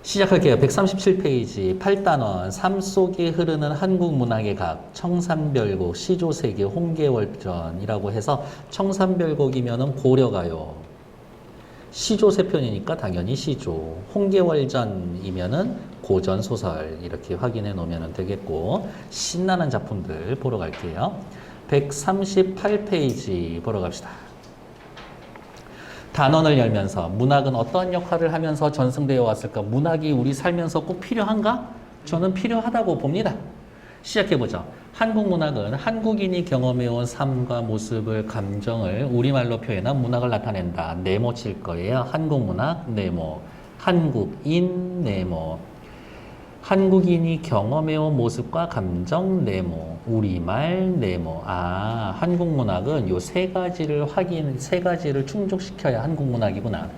시작할게요. 137페이지 8단원 삶 속에 흐르는 한국 문학의 각 청산별곡, 시조세계, 홍계월전이라고 해서 청산별곡이면은 고려가요. 시조세편이니까 당연히 시조. 홍계월전이면은 고전소설 이렇게 확인해 놓으면 되겠고 신나는 작품들 보러 갈게요. 138페이지 보러 갑시다. 단원을 열면서 문학은 어떠한 역할을 하면서 전승되어 왔을까? 문학이 우리 살면서 꼭 필요한가? 저는 필요하다고 봅니다. 시작해보죠. 한국 문학은 한국인이 경험해온 삶과 모습을, 감정을 우리말로 표현한 문학을 나타낸다. 네모 칠 거예요. 한국 문학, 네모. 한국인, 네모. 한국인이 경험해온 모습과 감정, 네모. 우리말, 네모. 아, 한국 문학은 요 세 가지를 충족시켜야 한국 문학이구나.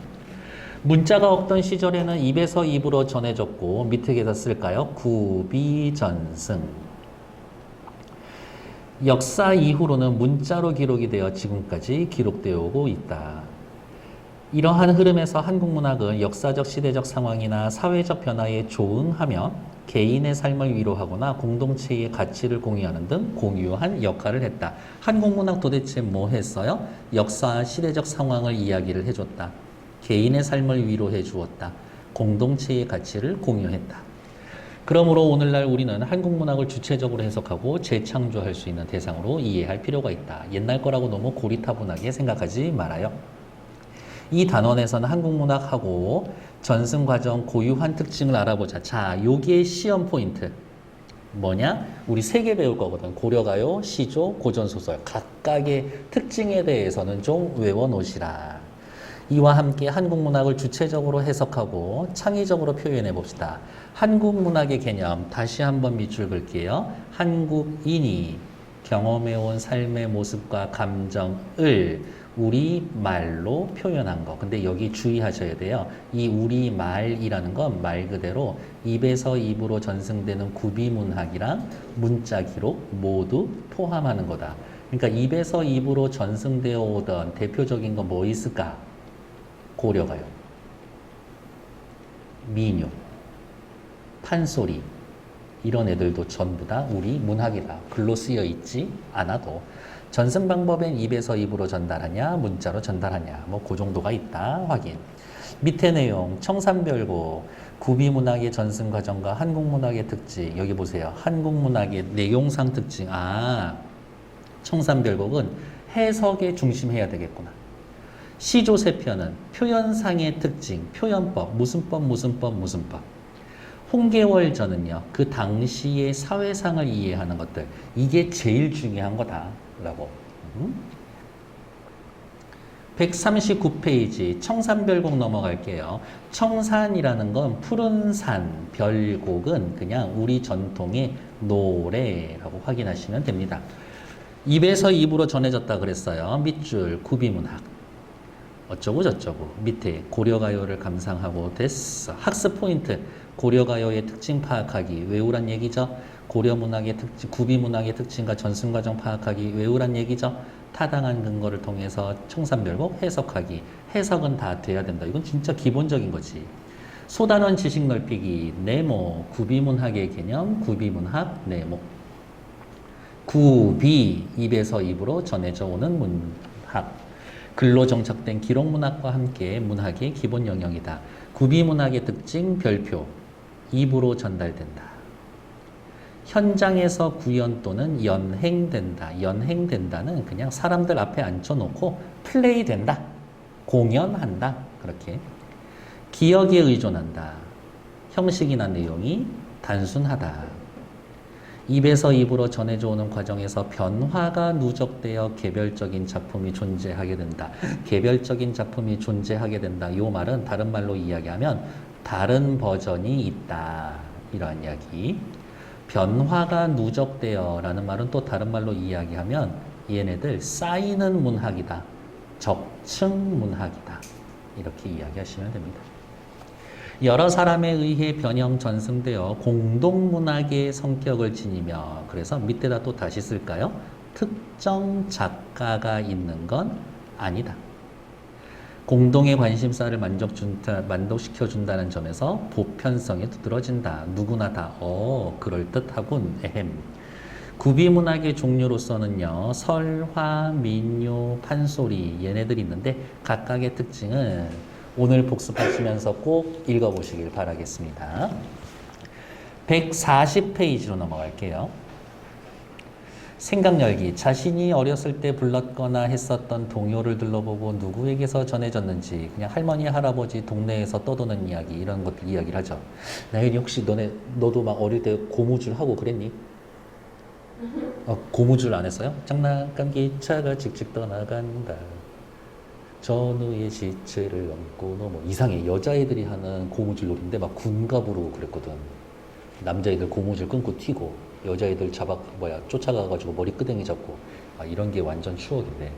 문자가 없던 시절에는 입에서 입으로 전해졌고, 밑에 계속 쓸까요? 구비전승. 역사 이후로는 문자로 기록이 되어 지금까지 기록되어 오고 있다. 이러한 흐름에서 한국 문학은 역사적 시대적 상황이나 사회적 변화에 조응하며 개인의 삶을 위로하거나 공동체의 가치를 공유하는 등 공유한 역할을 했다. 한국 문학 도대체 뭐 했어요? 역사 시대적 상황을 이야기를 해줬다. 개인의 삶을 위로해 주었다. 공동체의 가치를 공유했다. 그러므로 오늘날 우리는 한국 문학을 주체적으로 해석하고 재창조할 수 있는 대상으로 이해할 필요가 있다. 옛날 거라고 너무 고리타분하게 생각하지 말아요. 이 단원에서는 한국 문학하고 전승 과정 고유한 특징을 알아보자. 자, 요게 시험 포인트. 뭐냐? 우리 세 개 배울 거거든. 고려가요, 시조, 고전소설. 각각의 특징에 대해서는 좀 외워놓으시라. 이와 함께 한국 문학을 주체적으로 해석하고 창의적으로 표현해 봅시다. 한국 문학의 개념 다시 한번 밑줄 그을게요. 한국인이 경험해온 삶의 모습과 감정을 우리말로 표현한 거. 근데 여기 주의하셔야 돼요. 이 우리말이라는 건 말 그대로 입에서 입으로 전승되는 구비문학이랑 문자 기록 모두 포함하는 거다. 그러니까 입에서 입으로 전승되어 오던 대표적인 건 뭐 있을까? 고려가요. 민요. 판소리. 이런 애들도 전부 다 우리 문학이다. 글로 쓰여 있지 않아도 전승 방법엔 입에서 입으로 전달하냐, 문자로 전달하냐, 뭐 그 정도가 있다 확인. 밑에 내용 청산별곡, 구비문학의 전승 과정과 한국문학의 특징. 여기 보세요. 한국문학의 내용상 특징. 아, 청산별곡은 해석에 중심해야 되겠구나. 시조세편은 표현상의 특징, 표현법, 무슨 법, 무슨 법, 무슨 법. 홍계월전은요, 그 당시의 사회상을 이해하는 것들. 이게 제일 중요한 거다라고. 139페이지 청산별곡 넘어갈게요. 청산이라는 건 푸른 산, 별곡은 그냥 우리 전통의 노래라고 확인하시면 됩니다. 입에서 입으로 전해졌다 그랬어요. 밑줄 구비문학. 어쩌고 저쩌고. 밑에 고려가요를 감상하고 됐어. 학습 포인트. 고려가요의 특징 파악하기. 외우란 얘기죠. 고려문학의 특징, 구비문학의 특징과 전승과정 파악하기. 외우란 얘기죠. 타당한 근거를 통해서 청산별곡 해석하기. 해석은 다 돼야 된다. 이건 진짜 기본적인 거지. 소단원 지식 넓히기. 네모. 구비문학의 개념. 구비문학. 네모. 구비. 입에서 입으로 전해져 오는 문학. 글로 정착된 기록문학과 함께 문학의 기본 영역이다. 구비문학의 특징 별표. 입으로 전달된다. 현장에서 구연 또는 연행된다. 연행된다는 그냥 사람들 앞에 앉혀놓고 플레이된다. 공연한다. 그렇게. 기억에 의존한다. 형식이나 내용이 단순하다. 입에서 입으로 전해져 오는 과정에서 변화가 누적되어 개별적인 작품이 존재하게 된다. 개별적인 작품이 존재하게 된다. 이 말은 다른 말로 이야기하면 다른 버전이 있다. 이러한 이야기. 변화가 누적되어 라는 말은 또 다른 말로 이야기하면 얘네들 쌓이는 문학이다. 적층 문학이다. 이렇게 이야기하시면 됩니다. 여러 사람에 의해 변형 전승되어 공동문학의 성격을 지니며, 그래서 밑에다 또 다시 쓸까요? 특정 작가가 있는 건 아니다. 공동의 관심사를 만족시켜준다는 점에서 보편성이 두드러진다. 누구나 다 그럴듯하군. 에헴. 구비문학의 종류로서는요, 설화, 민요, 판소리 얘네들이 있는데 각각의 특징은 오늘 복습하시면서 꼭 읽어보시길 바라겠습니다. 140페이지로 넘어갈게요. 생각열기. 자신이 어렸을 때 불렀거나 했었던 동요를 들러보고 누구에게서 전해졌는지 그냥 할머니, 할아버지, 동네에서 떠도는 이야기 이런 것들 이야기를 하죠. 나연이 혹시 너도 막 어릴 때 고무줄 하고 그랬니? 고무줄 안 했어요? 장난감 기차가 칙칙 떠나간다. 전우의 시체를 얹고 뭐 이상해. 여자애들이 하는 고무줄 놀이인데 막 군갑으로 그랬거든. 남자애들 고무줄 끊고 튀고 여자애들 쫓아가가지고 머리 끄댕이 잡고 이런 게 완전 추억인데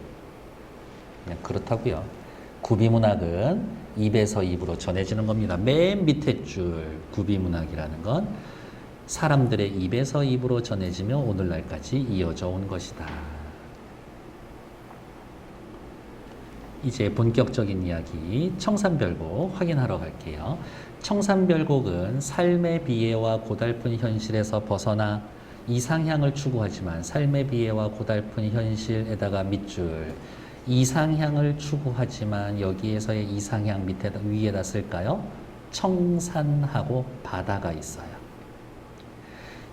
그냥 그렇다고요. 구비문학은 입에서 입으로 전해지는 겁니다. 맨 밑에 줄 구비문학이라는 건 사람들의 입에서 입으로 전해지며 오늘날까지 이어져 온 것이다. 이제 본격적인 이야기 청산별곡 확인하러 갈게요. 청산별곡은 삶의 비애와 고달픈 현실에서 벗어나 이상향을 추구하지만 삶의 비애와 고달픈 현실에다가 밑줄 이상향을 추구하지만 여기에서의 이상향 위에다 쓸까요? 청산하고 바다가 있어요.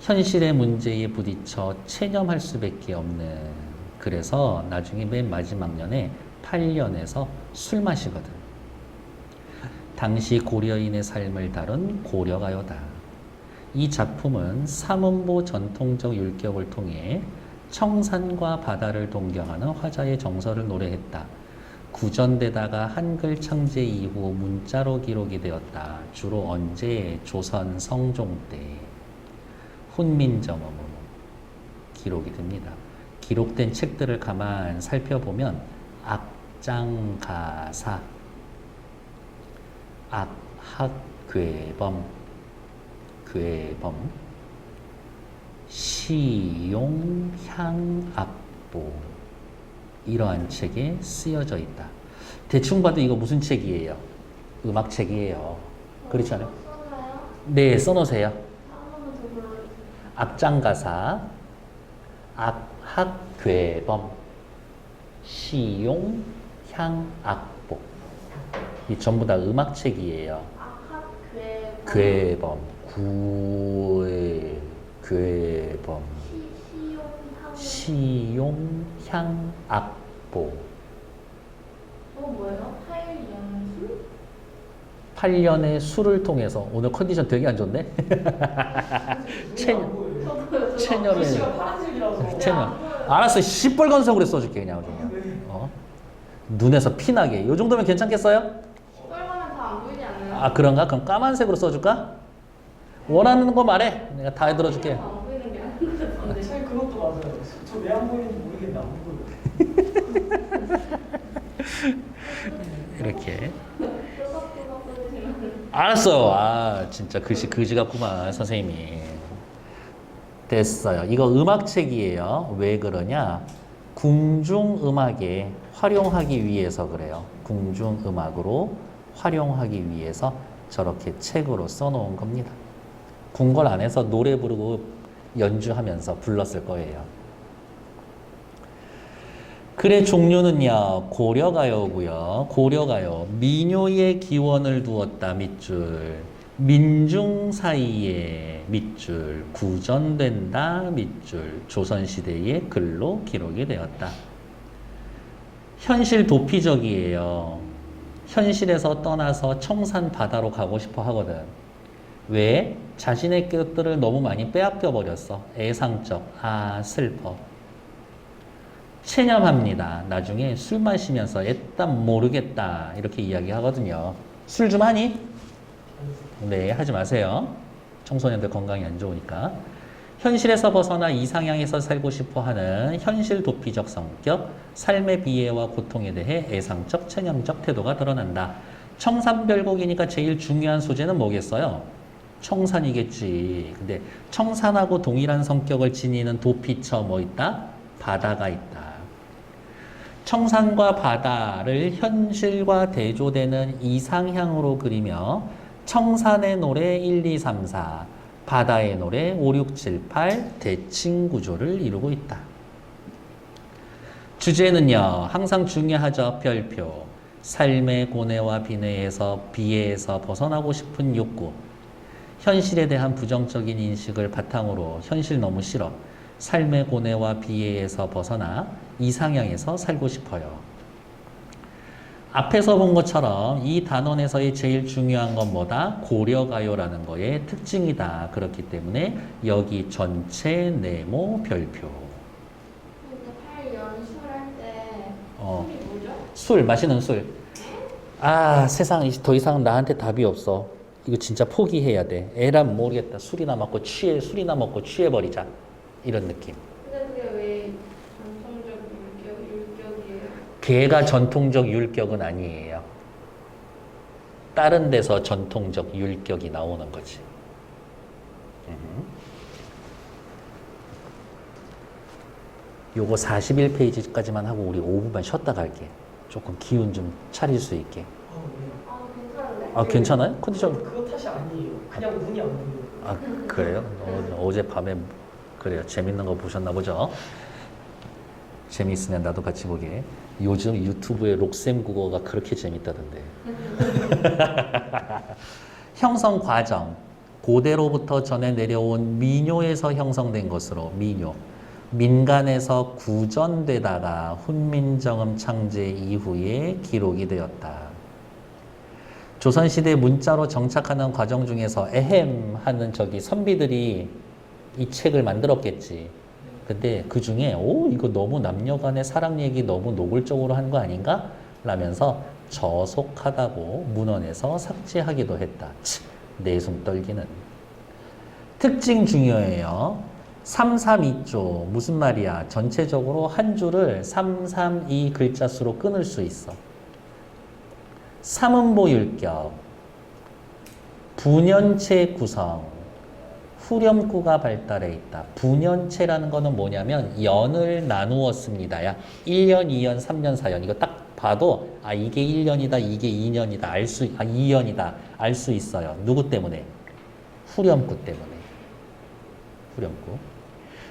현실의 문제에 부딪혀 체념할 수밖에 없는, 그래서 나중에 맨 마지막 년에 8년에서 술 마시거든. 당시 고려인의 삶을 다룬 고려가요다. 이 작품은 삼음보 전통적 율격을 통해 청산과 바다를 동경하는 화자의 정서를 노래했다. 구전되다가 한글 창제 이후 문자로 기록이 되었다. 주로 언제? 조선 성종 때 훈민정음으로 기록이 됩니다. 기록된 책들을 가만 살펴보면 악장가사, 악학괴범, 시용향악보 이러한 책에 쓰여져 있다. 대충 봐도 이거 무슨 책이에요? 음악책이에요. 그렇지 않아요? 네, 써놓으세요. 악장가사, 악학괴범, 시용향악보 이 전부 다 음악책이에요. 괴범, 괴범, 시용향악보. 뭐예요? 8년의 술을 통해서 오늘 컨디션 되게 안 좋네. 체념에 체념. 알았어. 시뻘건색으로 써줄게 그냥. 눈에서 피나게. 요 정도면 괜찮겠어요? 시뻘건은 다 안 보이지 않나요? 아 그런가? 그럼 까만색으로 써줄까? 원하는 거 말해. 내가 다 해들어줄게. 안 보이는 게 아닌데. 제 그것도 맞아요. 저 왜 안 보이는지 모르겠네. 안 보여요. 이렇게. 알았어. 아 진짜 그지 같구만 선생님이. 됐어요. 이거 음악책이에요. 왜 그러냐? 궁중음악에 활용하기 위해서 그래요. 궁중음악으로 활용하기 위해서 저렇게 책으로 써놓은 겁니다. 궁궐 안에서 노래 부르고 연주하면서 불렀을 거예요. 글의 종류는요, 고려가요고요. 고려가요. 민요의 기원을 두었다. 밑줄. 민중 사이에 밑줄. 구전된다. 밑줄. 조선시대의 글로 기록이 되었다. 현실 도피적이에요. 현실에서 떠나서 청산 바다로 가고 싶어 하거든. 왜? 자신의 것들을 너무 많이 빼앗겨 버렸어. 애상적. 아, 슬퍼. 체념합니다. 나중에 술 마시면서 일단 모르겠다. 이렇게 이야기하거든요. 술 좀 하니? 네, 하지 마세요. 청소년들 건강이 안 좋으니까. 현실에서 벗어나 이상향에서 살고 싶어 하는 현실 도피적 성격, 삶의 비애와 고통에 대해 애상적, 체념적 태도가 드러난다. 청산별곡이니까 제일 중요한 소재는 뭐겠어요? 청산이겠지. 근데 청산하고 동일한 성격을 지니는 도피처 뭐 있다? 바다가 있다. 청산과 바다를 현실과 대조되는 이상향으로 그리며 청산의 노래 1, 2, 3, 4, 바다의 노래 5, 6, 7, 8 대칭 구조를 이루고 있다. 주제는요, 항상 중요하죠. 별표. 삶의 고뇌와 비애에서 벗어나고 싶은 욕구. 현실에 대한 부정적인 인식을 바탕으로 현실 너무 싫어. 삶의 고뇌와 비애에서 벗어나 이상향에서 살고 싶어요. 앞에서 본 것처럼 이 단원에서의 제일 중요한 건 뭐다? 고려가요라는 거의 특징이다. 그렇기 때문에 여기 전체 네모 별표. 근데 팔 연출할 때 어. 술이 뭐죠? 술, 마시는 술. 아, 세상 더 이상 나한테 답이 없어. 이거 진짜 포기해야 돼. 에란 모르겠다. 술이나 먹고 취해버리자. 이런 느낌. 근데 그게 왜 전통적 율격이에요? 걔가 전통적 율격은 아니에요. 다른 데서 전통적 율격이 나오는 거지. 요거 41페이지까지만 하고 우리 5분만 쉬었다 갈게. 조금 기운 좀 차릴 수 있게. 네. 아, 괜찮은데? 아, 괜찮아요? 컨디션. 그거 탓이 아니에요. 그냥 운이 안 좋아요. 아, 그래요? 어젯밤에 그래요. 재밌는 거 보셨나 보죠? 재미있으면 나도 같이 보게. 요즘 유튜브에 록셈 국어가 그렇게 재밌다던데. 형성 과정. 고대로부터 전해 내려온 민요에서 형성된 것으로 민요. 민간에서 구전되다가 훈민정음 창제 이후에 기록이 되었다. 조선시대 문자로 정착하는 과정 중에서 에헴 하는 저기 선비들이 이 책을 만들었겠지. 근데 그 중에 오 이거 너무 남녀간의 사랑 얘기 너무 노골적으로 한 거 아닌가? 라면서 저속하다고 문헌에서 삭제하기도 했다. 내숭 떨기는. 특징 중요해요. 332조 무슨 말이야? 전체적으로 한 줄을 332 글자 수로 끊을 수 있어. 삼음보 율격, 분연체 구성, 후렴구가 발달해 있다. 분연체라는 거는 뭐냐면 연을 나누었습니다. 야, 1년, 2년, 3년, 4년. 이거 딱 봐도 아 이게 1년이다, 이게 2년이다, 2년이다 알 수 있어요. 누구 때문에? 후렴구 때문에. 후렴구.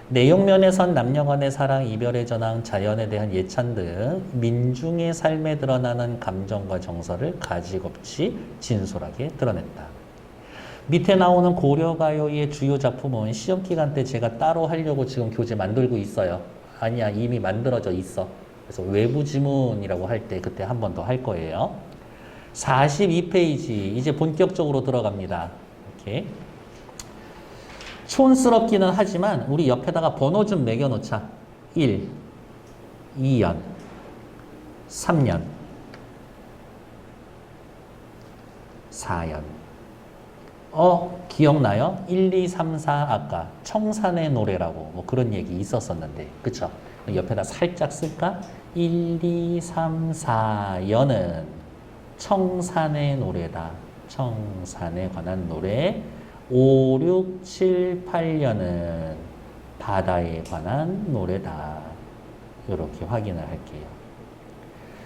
내용면에선 남녀간의 사랑, 이별의 전황, 자연에 대한 예찬 등 민중의 삶에 드러나는 감정과 정서를 가지겁지 진솔하게 드러냈다. 밑에 나오는 고려가요의 주요 작품은 시험기간 때 제가 따로 하려고 지금 교재 만들고 있어요. 아니야, 이미 만들어져 있어. 그래서 외부 지문이라고 할 때 그때 한 번 더 할 거예요. 42페이지 이제 본격적으로 들어갑니다. 이렇게. 촌스럽기는 하지만 우리 옆에다가 번호 좀 매겨놓자. 1, 2년, 3년, 4년. 기억나요? 1, 2, 3, 4 아까 청산의 노래라고 뭐 그런 얘기 있었었는데 그쵸? 옆에다 살짝 쓸까? 1, 2, 3, 4년은 청산의 노래다. 청산에 관한 노래. 5, 6, 7, 8년은 바다에 관한 노래다. 이렇게 확인을 할게요.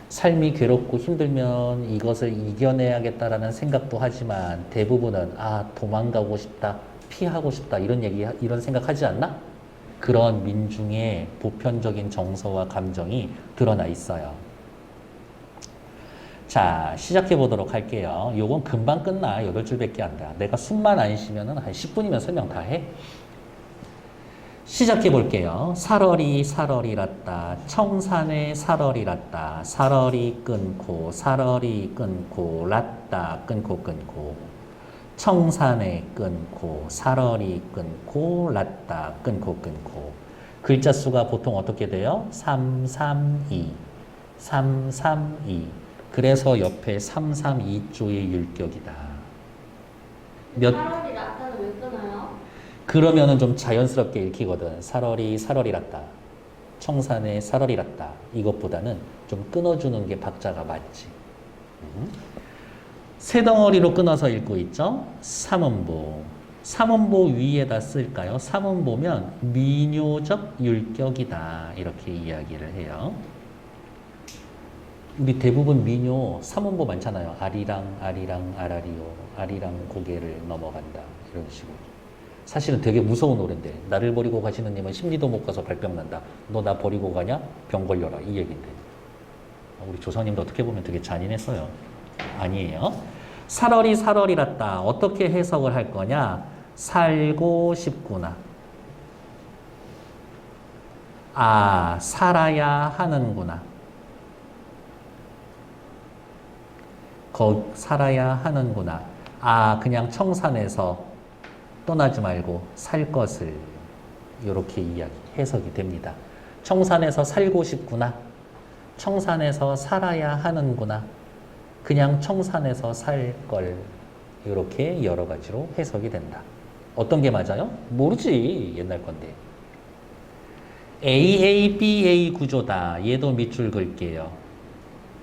삶이 괴롭고 힘들면 이것을 이겨내야겠다라는 생각도 하지만 대부분은 도망가고 싶다, 피하고 싶다 이런 생각하지 않나? 그런 민중의 보편적인 정서와 감정이 드러나 있어요. 자, 시작해 보도록 할게요. 요건 금방 끝나. 8줄밖에 안 돼. 내가 숨만 안 쉬면은 한 10분이면 설명 다 해. 시작해 볼게요. 살얼이랐다. 청산에 살얼이랐다. 살얼이 끊고 랐다. 끊고. 청산에 끊고 살얼이 끊고 랐다. 끊고. 글자 수가 보통 어떻게 돼요? 332. 그래서 옆에 332조의 율격이다. 살얼이 낫다는 왜 끊어요? 그러면은 좀 자연스럽게 읽히거든. 살얼이랐다. 청산에 살얼이랐다. 이것보다는 좀 끊어주는 게 박자가 맞지. 세 덩어리로 끊어서 읽고 있죠. 삼음보. 삼음보 위에다 쓸까요? 삼음보면 민요적 율격이다. 이렇게 이야기를 해요. 우리 대부분 민요 3원보 많잖아요. 아리랑 아리랑 아라리요. 아리랑 고개를 넘어간다. 이런 식으로. 사실은 되게 무서운 노래인데 나를 버리고 가시는 님은 심리도 못 가서 발병 난다. 너 나 버리고 가냐? 병 걸려라. 이 얘기인데. 우리 조상님도 어떻게 보면 되게 잔인했어요. 아니에요. 살얼이 살얼이랐다. 어떻게 해석을 할 거냐? 살고 싶구나. 아, 살아야 하는구나. 살아야 하는구나. 아, 그냥 청산에서 떠나지 말고 살 것을. 이렇게 이야기, 해석이 됩니다. 청산에서 살고 싶구나. 청산에서 살아야 하는구나. 그냥 청산에서 살 걸. 이렇게 여러 가지로 해석이 된다. 어떤 게 맞아요? 모르지. 옛날 건데. AABA 구조다. 얘도 밑줄 그을게요.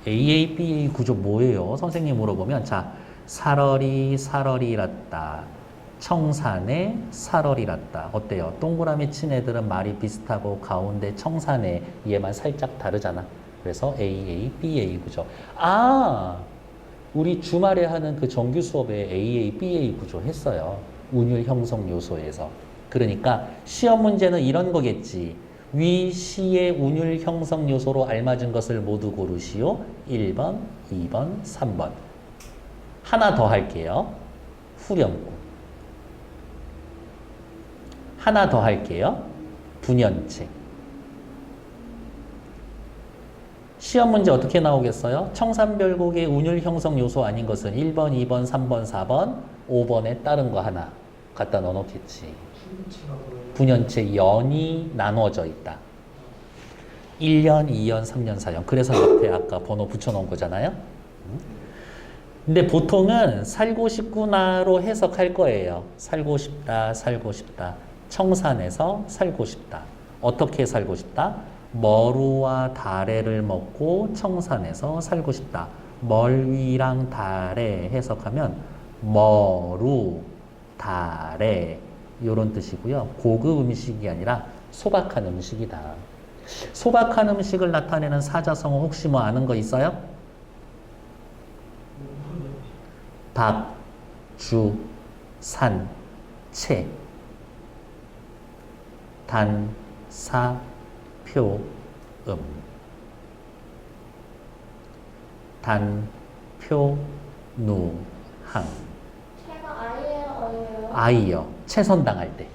AABA 구조 뭐예요? 선생님 물어보면 자, 살얼이 살얼이랐다. 청산에 살얼이랐다. 어때요? 동그라미 친 애들은 말이 비슷하고 가운데 청산에 얘만 살짝 다르잖아. 그래서 AABA 구조. 아, 우리 주말에 하는 그 정규 수업에 AABA 구조 했어요. 운율 형성 요소에서. 그러니까 시험 문제는 이런 거겠지. 위 시의 운율 형성 요소로 알맞은 것을 모두 고르시오. 1번, 2번, 3번. 하나 더 할게요. 후렴구. 하나 더 할게요. 분연체. 시험 문제 어떻게 나오겠어요? 청산별곡의 운율 형성 요소 아닌 것은 1번, 2번, 3번, 4번, 5번에 다른 거 하나 갖다 넣어놓겠지. 분연체 연이 나눠져 있다. 1년, 2년, 3년, 4년. 그래서 옆에 아까 번호 붙여놓은 거잖아요. 근데 보통은 살고 싶구나로 해석할 거예요. 살고 싶다, 살고 싶다. 청산에서 살고 싶다. 어떻게 살고 싶다? 머루와 다래를 먹고 청산에서 살고 싶다. 멀위랑 다래 해석하면 머루, 다래 이런 뜻이고요. 고급 음식이 아니라 소박한 음식이다. 소박한 음식을 나타내는 사자성어 혹시 뭐 아는 거 있어요? 박, 주, 산, 채. 단, 사, 표, 단, 표, 누, 항. 제가 아이예요, 어예요? 아이요. 채선당할 때.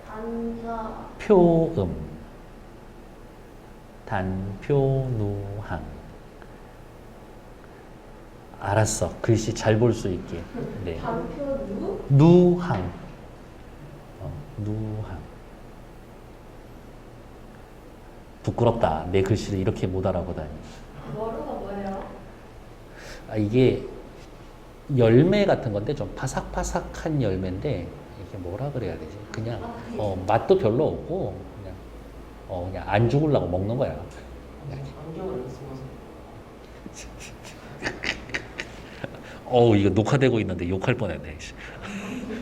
단자. 표음. 단, 표, 누, 항. 알았어. 글씨 잘 볼 수 있게. 네. 단표 누? 누항. 누항. 부끄럽다. 내 글씨를 이렇게 못 알아보다니. 머루가 뭐예요? 아, 이게 열매 같은 건데 좀 바삭바삭한 열매인데 이게 뭐라 그래야 되지? 그냥 맛도 별로 없고 그냥 안 죽으려고 먹는 거야. 안경을 안 쓰면서 이거 녹화되고 있는데 욕할 뻔했네.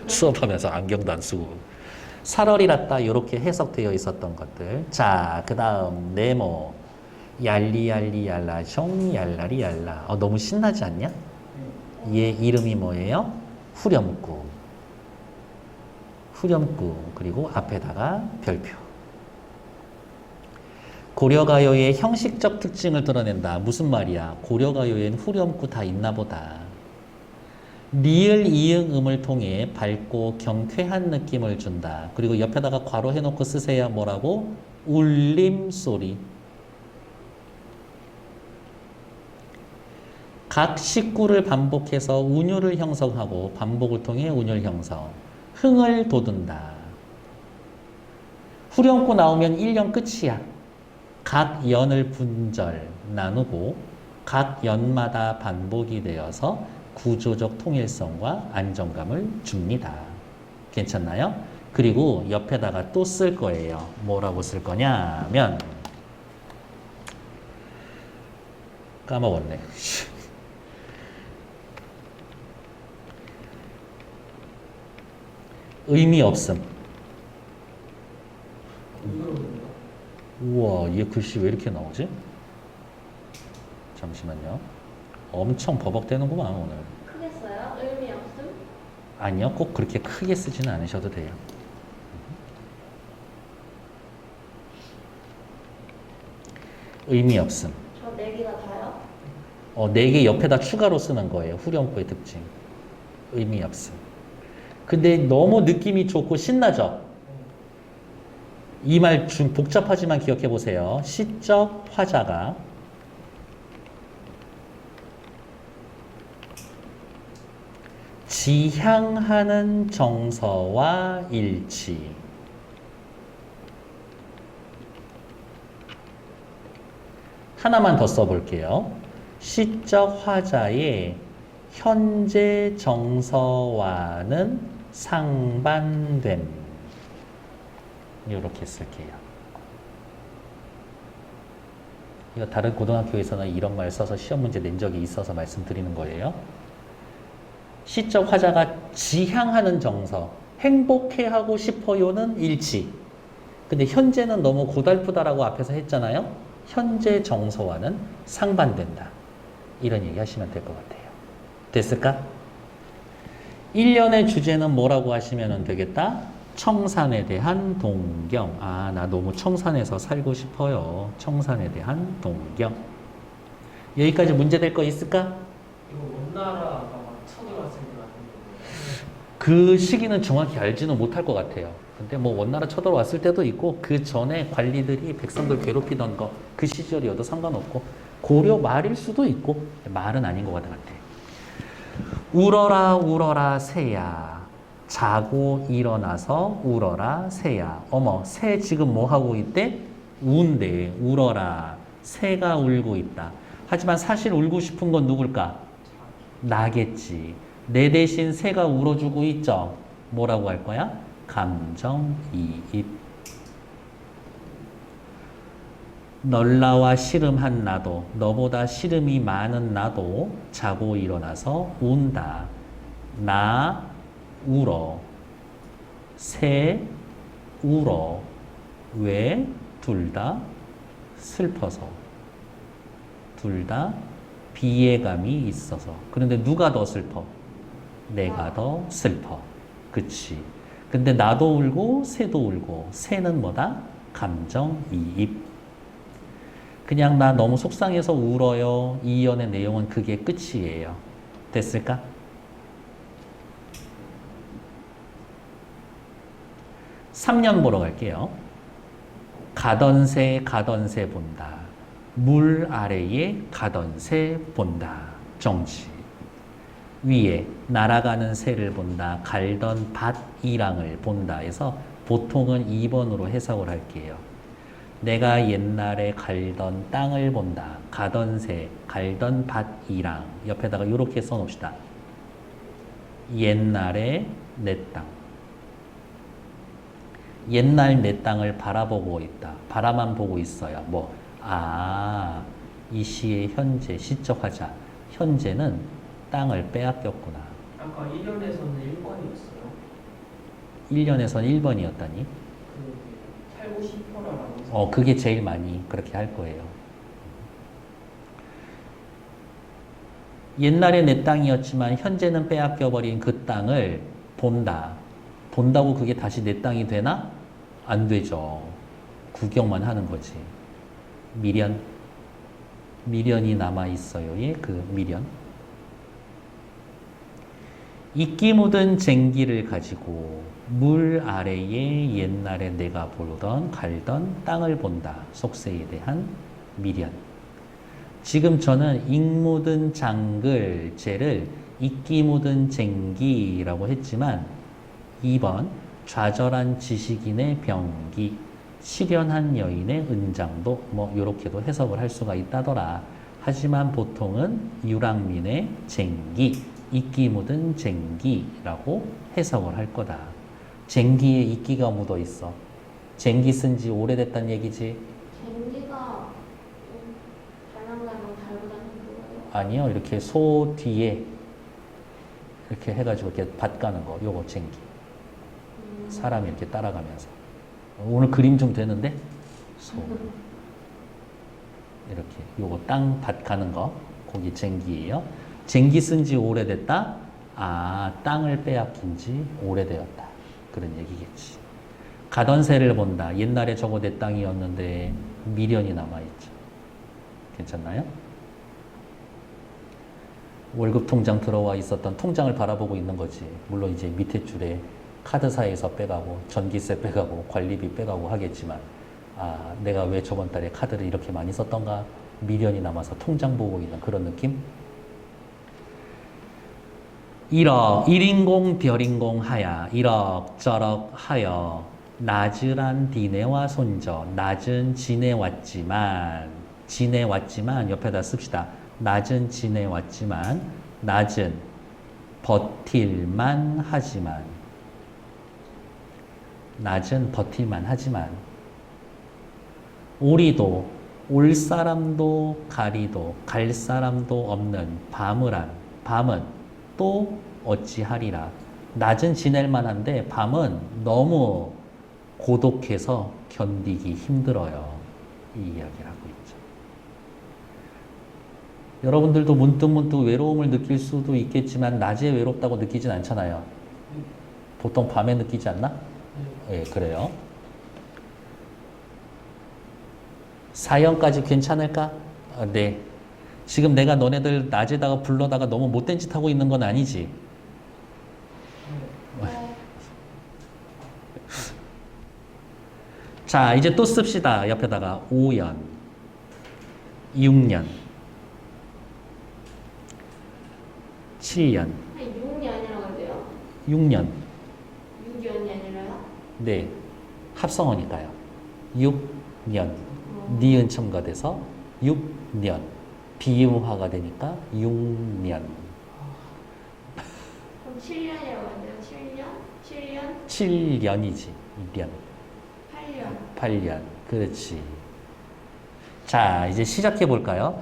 수업하면서 안경도 안 쓰고. 살얼이랐다 이렇게 해석되어 있었던 것들. 자, 그 다음 네모. 얄리얄리얄라 숑 얄라리얄라. 너무 신나지 않냐? 얘 이름이 뭐예요? 후렴구. 후렴구. 그리고 앞에다가 별표. 고려가요의 형식적 특징을 드러낸다. 무슨 말이야? 고려가요엔 후렴구 다 있나 보다. 리을 이응음을 통해 밝고 경쾌한 느낌을 준다. 그리고 옆에다가 괄호 해놓고 쓰세요. 뭐라고? 울림소리. 각 식구를 반복해서 운율을 형성하고 반복을 통해 운율 형성. 흥을 돋운다. 후렴구 나오면 1년 끝이야. 각 연을 분절 나누고 각 연마다 반복이 되어서 구조적 통일성과 안정감을 줍니다. 괜찮나요? 그리고 옆에다가 또 쓸 거예요. 뭐라고 쓸 거냐면 까먹었네. 의미 없음. 이거로 봅니다. 우와, 얘 글씨 왜 이렇게 나오지? 잠시만요. 엄청 버벅대는구만 오늘. 크게 써요? 의미 없음? 아니요, 꼭 그렇게 크게 쓰지는 않으셔도 돼요. 의미 없음. 저 4개가 다요? 4개 옆에다 추가로 쓰는 거예요. 후렴구의 특징. 의미 없음. 근데 너무 느낌이 좋고 신나죠? 이 말 좀 복잡하지만 기억해 보세요. 시적 화자가 지향하는 정서와 일치. 하나만 더 써볼게요. 시적 화자의 현재 정서와는 상반됨. 이렇게 쓸게요. 이거 다른 고등학교에서는 이런 말 써서 시험 문제 낸 적이 있어서 말씀드리는 거예요. 시적 화자가 지향하는 정서, 행복해하고 싶어요는 일치. 근데 현재는 너무 고달프다라고 앞에서 했잖아요. 현재 정서와는 상반된다. 이런 얘기 하시면 될 것 같아요. 됐을까? 1년의 주제는 뭐라고 하시면 되겠다? 청산에 대한 동경. 아, 나 너무 청산에서 살고 싶어요. 청산에 대한 동경. 여기까지 문제 될 거 있을까? 이거 원나라가 막 쳐들어왔을 것 같은데. 그 시기는 정확히 알지는 못할 것 같아요. 근데 뭐 원나라 쳐들어왔을 때도 있고 그 전에 관리들이 백성들 괴롭히던 거 그 시절이어도 상관없고 고려 말일 수도 있고 말은 아닌 것 같아. 울어라 울어라 새야. 자고 일어나서 울어라 새야. 어머, 새 지금 뭐 하고 있대? 운대. 울어라. 새가 울고 있다. 하지만 사실 울고 싶은 건 누굴까? 나겠지. 내 대신 새가 울어주고 있죠. 뭐라고 할 거야? 감정이입. 널나와 씨름한 나도, 너보다 씨름이 많은 나도 자고 일어나서 운다. 나 울어. 새 울어. 왜? 둘 다 슬퍼서. 둘 다 비애감이 있어서. 그런데 누가 더 슬퍼? 내가 더 슬퍼. 그치. 근데 나도 울고 새도 울고. 새는 뭐다? 감정이입. 그냥 나 너무 속상해서 울어요. 이 연의 내용은 그게 끝이에요. 됐을까? (3년) 보러 갈게요. 가던 새 본다. 물 아래에 가던 새 본다. 정치. 위에 날아가는 새를 본다. 갈던 밭이랑을 본다 해서 보통은 2번으로 해석을 할게요. 내가 옛날에 갈던 땅을 본다. 가던 새, 갈던 밭이랑. 옆에다가 이렇게 써놓읍시다. 옛날에 내 땅. 옛날 내 땅을 바라보고 있다. 바라만 보고 있어요. 뭐, 아, 이 시의 현재, 시적 화자. 현재는 땅을 빼앗겼구나. 아까 1년에서는 1번이었어요. 1년에선 1번이었다니? 살고 싶어라라고. 그게 제일 많이 그렇게 할 거예요. 옛날에 내 땅이었지만 현재는 빼앗겨버린 그 땅을 본다. 본다고 그게 다시 내 땅이 되나? 안 되죠. 구경만 하는 거지. 미련. 미련이 남아있어요의 그 미련. 이끼 묻은 쟁기를 가지고 물 아래에 옛날에 내가 보던 갈던 땅을 본다. 속세에 대한 미련. 지금 저는 익 묻은 장글제를 이끼 묻은 쟁기라고 했지만 2번 좌절한 지식인의 병기, 실연한 여인의 은장도 뭐 이렇게도 해석을 할 수가 있다더라. 하지만 보통은 유랑민의 쟁기, 이끼 묻은 쟁기라고 해석을 할 거다. 쟁기에 이끼가 묻어 있어. 쟁기 쓴 지 오래됐단 얘기지? 쟁기가 달랑달랑 달고 다니는 거예요? 아니요. 이렇게 소 뒤에 이렇게 해가지고 이렇게 밭 가는 거. 요거 쟁기. 사람이 이렇게 따라가면서. 오늘 그림 좀 되는데? 소. 이렇게 요거 땅밭 가는 거 거기 쟁기예요. 쟁기 쓴 지 오래됐다. 아, 땅을 빼앗긴 지 오래되었다. 그런 얘기겠지. 가던 새를 본다. 옛날에 저거 내 땅이었는데 미련이 남아있죠. 괜찮나요? 월급 통장 들어와 있었던 통장을 바라보고 있는 거지. 물론 이제 밑에 줄에 카드사에서 빼가고 전기세 빼가고 관리비 빼가고 하겠지만 아, 내가 왜 저번 달에 카드를 이렇게 많이 썼던가 미련이 남아서 통장 보고 있는 그런 느낌? 이럭 일인공 별인공 하야 이럭저럭 하여 나즈란 디네와 손저 낮은 지내왔지만 옆에다 씁시다. 낮은 지내왔지만 낮은 버틸만 하지만 낮은 버틸만 하지만 오리도 올 사람도 가리도 갈 사람도 없는 밤은 또 어찌하리라. 낮은 지낼 만한데 밤은 너무 고독해서 견디기 힘들어요. 이 이야기를 하고 있죠. 여러분들도 문득문득 외로움을 느낄 수도 있겠지만 낮에 외롭다고 느끼진 않잖아요. 보통 밤에 느끼지 않나? 예, 그래요. 4형까지 괜찮을까? 아, 네. 지금 내가 너네들 낮에다가 불러다가 너무 못된 짓 하고 있는 건 아니지? 네. 자, 이제 또 씁시다. 옆에다가 5년, 6년, 7년, 6년이라고 해요? 6년. 6년이 아니라요? 네. 합성어니까요. 6년. 니은 첨가돼서 6년. 비음화가 되니까 6년. 그럼 7년이라고 해요? 7년? 7년? 7년이지. 2년. 8년. 8년. 그렇지. 자, 이제 시작해 볼까요?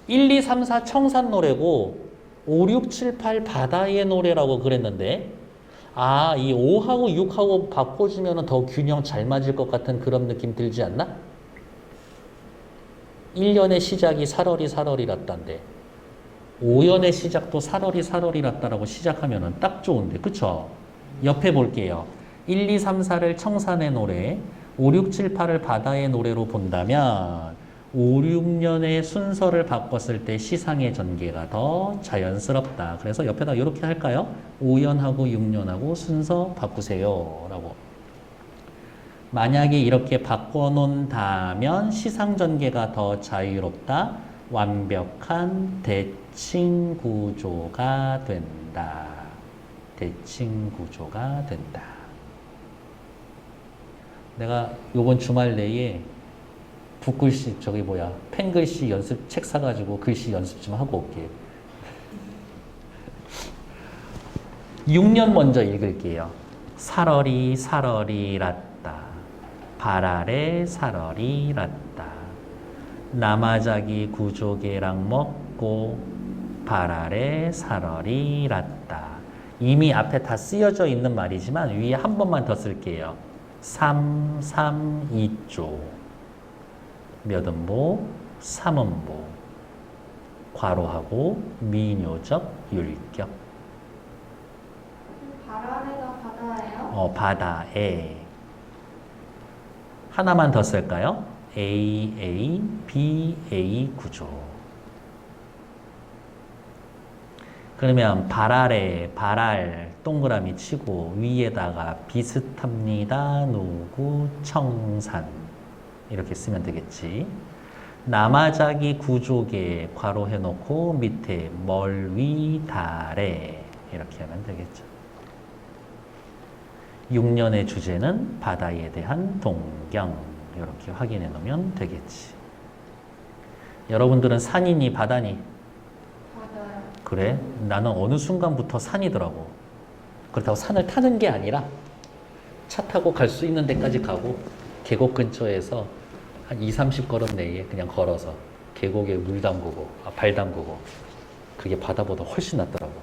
1, 2, 3, 4 청산 노래고 5, 6, 7, 8 바다의 노래라고 그랬는데 아, 이 5하고 6하고 바꿔주면 더 균형 잘 맞을 것 같은 그런 느낌 들지 않나? 1년의 시작이 살얼이랐단데 5년의 시작도 살얼이랐다라고 시작하면 딱 좋은데 그쵸? 옆에 볼게요. 1, 2, 3, 4를 청산의 노래 5, 6, 7, 8을 바다의 노래로 본다면 5, 6년의 순서를 바꿨을 때 시상의 전개가 더 자연스럽다. 그래서 옆에다 이렇게 할까요? 5년하고 6년하고 순서 바꾸세요. 라고. 만약에 이렇게 바꿔놓는다면 시상 전개가 더 자유롭다. 완벽한 대칭 구조가 된다. 대칭 구조가 된다. 내가 요번 주말 내에 붓글씨 펜글씨 연습 책 사가지고 글씨 연습 좀 하고 올게. 6년 먼저 읽을게요. 살얼이랐다. 발아래 살얼이랐다. 나마자기 구조개랑 먹고 발아래 살얼이랐다. 이미 앞에 다 쓰여져 있는 말이지만 위에 한 번만 더 쓸게요. 3, 2조. 몇 음보, 3음보, 괄호하고 미묘적 율격. 바라레가 바다예요? 바다에. 하나만 더 쓸까요? AA, BA 구조. 그러면 발아래, 발알, 동그라미 치고 위에다가 비슷합니다. 누구, 청산. 이렇게 쓰면 되겠지. 나마자기 구조개 괄호 해놓고 밑에 멀위 달에 이렇게 하면 되겠죠. 6년의 주제는 바다에 대한 동경 이렇게 확인해 놓으면 되겠지. 여러분들은 산이니 바다니? 바다요. 그래? 나는 어느 순간부터 산이더라고. 그렇다고 산을 타는 게 아니라 차 타고 갈 수 있는 데까지 가고 계곡 근처에서 한 2, 30걸음 내에 그냥 걸어서 계곡에 물 담그고 발 담그고 그게 바다보다 훨씬 낫더라고.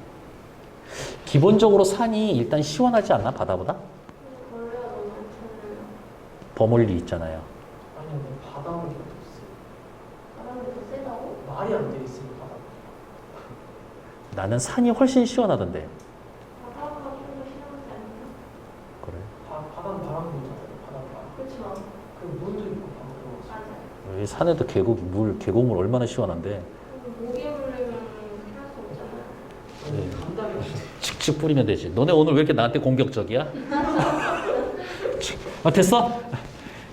기본적으로 산이 일단 시원하지 않나 바다보다? 벌레가 너무 많잖아요. 버물리 있잖아요. 아니, 뭐 바닷물이 없어요. 말이 안 돼 있어요 바다. 나는 산이 훨씬 시원하던데. 바다가 좀 더 시원하지 않나요? 그래? 바다는 바람 불잖아요. 바닷바. 그쵸. 그 물도 있고 바로 들어가서. 맞아요. 여기 산에도 계곡물 얼마나 시원한데. 모기 물리면 할 수 없잖아요. 네. 감당이 안 돼. 칙칙 뿌리면 되지. 너네 오늘 왜 이렇게 나한테 공격적이야? 됐어?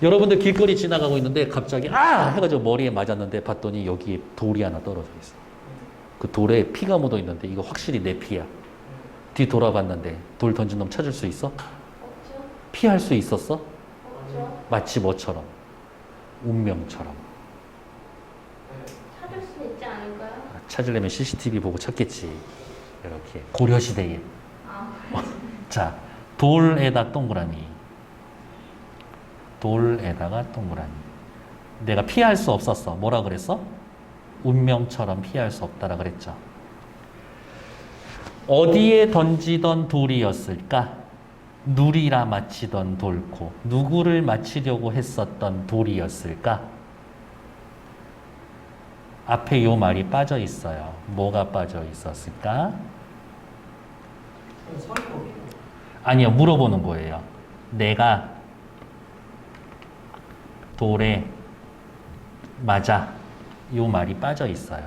여러분들 길거리 지나가고 있는데 갑자기 해가지고 머리에 맞았는데 봤더니 여기에 돌이 하나 떨어져 있어. 그 돌에 피가 묻어 있는데 이거 확실히 내 피야. 뒤 돌아봤는데 돌 던진 놈 찾을 수 있어? 없죠? 피할 수 있었어? 없죠? 마치 뭐처럼? 운명처럼. 찾을 수 있지 않을까요? 찾으려면 CCTV 보고 찾겠지. 이렇게 고려시대에. 아, 자, 돌에다 동그라미. 돌에다가 동그라미. 내가 피할 수 없었어. 뭐라 그랬어? 운명처럼 피할 수 없다라 그랬죠. 어디에 던지던 돌이었을까? 누리라 맞히던 돌고 누구를 맞히려고 했었던 돌이었을까? 앞에 요 말이 빠져 있어요. 뭐가 빠져 있었을까? 서리법이에요. 아니요, 물어보는 거예요. 내가 돌에 맞아. 요 말이 빠져 있어요.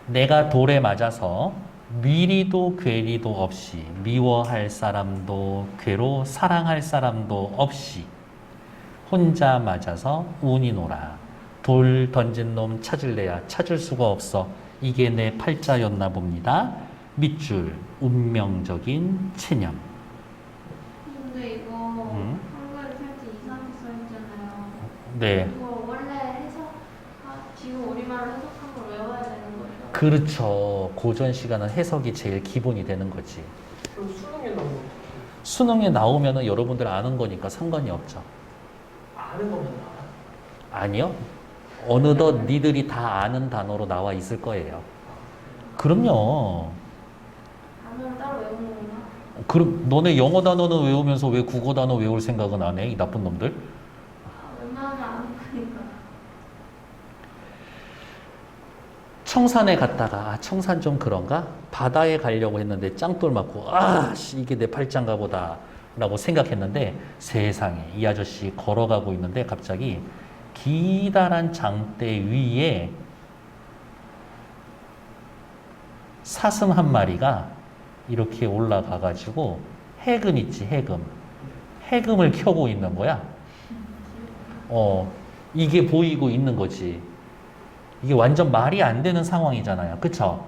내가 돌에 맞아서 미리도 괴리도 없이 미워할 사람도 괴로 사랑할 사람도 없이 혼자 맞아서 운이노라. 돌 던진 놈 찾을래야 찾을 수가 없어. 이게 내 팔자였나 봅니다. 밑줄 운명적인 체념. 근데 이거 한글을 살짝 이상하게 써있잖아요. 네. 이거 원래 지금 우리말로 해석한 걸 외워야 되는 거죠? 그렇죠. 고전 시간은 해석이 제일 기본이 되는 거지. 그럼 수능에 나오면 수능에 나오면은 여러분들 아는 거니까 상관이 없죠. 아는 것만 알아? 아니요. 어느덧 니들이 다 아는 단어로 나와 있을 거예요. 그럼요. 단어를 따로 외우는 건가? 그럼 너네 영어 단어는 외우면서 왜 국어 단어 외울 생각은 안 해? 이 나쁜 놈들. 웬만하면 아는 거니까. 청산에 갔다가 청산 좀 그런가? 바다에 가려고 했는데 짱돌 맞고 이게 내 팔짱가 보다 라고 생각했는데 세상에 이 아저씨 걸어가고 있는데 갑자기 기다란 장대 위에 사슴 한 마리가 이렇게 올라가 가지고 해금 있지, 해금을 켜고 있는 거야. 이게 보이고 있는 거지. 이게 완전 말이 안 되는 상황이잖아요. 그쵸?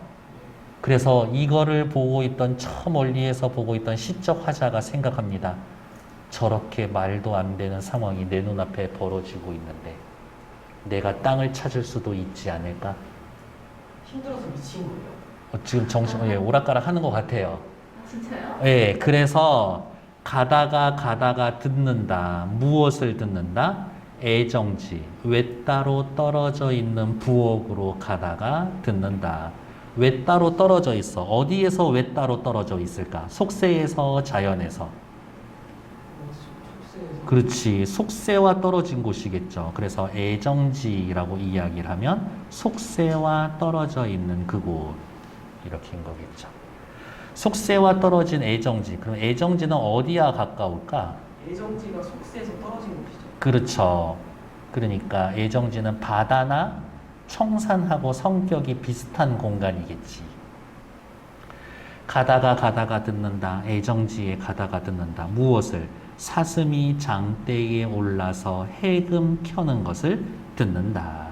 그래서 이거를 보고 있던 저 멀리에서 보고 있던 시적 화자가 생각합니다. 저렇게 말도 안 되는 상황이 내 눈앞에 벌어지고 있는데 내가 땅을 찾을 수도 있지 않을까? 힘들어서 미친 거예요. 지금 정신 오락가락 하는 것 같아요. 아, 진짜요? 예, 그래서 가다가 듣는다. 무엇을 듣는다? 애정지, 외따로 떨어져 있는 부엌으로 가다가 듣는다. 외따로 떨어져 있어. 어디에서 외따로 떨어져 있을까? 속세에서, 자연에서. 속세에서. 그렇지. 속세와 떨어진 곳이겠죠. 그래서 애정지라고 이야기를 하면 속세와 떨어져 있는 그곳. 이렇게인 거겠죠. 속세와 떨어진 애정지. 그럼 애정지는 어디와 가까울까? 애정지가 속세에서 떨어진 곳이죠. 그렇죠. 그러니까 애정지는 바다나 청산하고 성격이 비슷한 공간이겠지. 가다가 듣는다. 애정지에 가다가 듣는다. 무엇을? 사슴이 장대에 올라서 해금 켜는 것을 듣는다.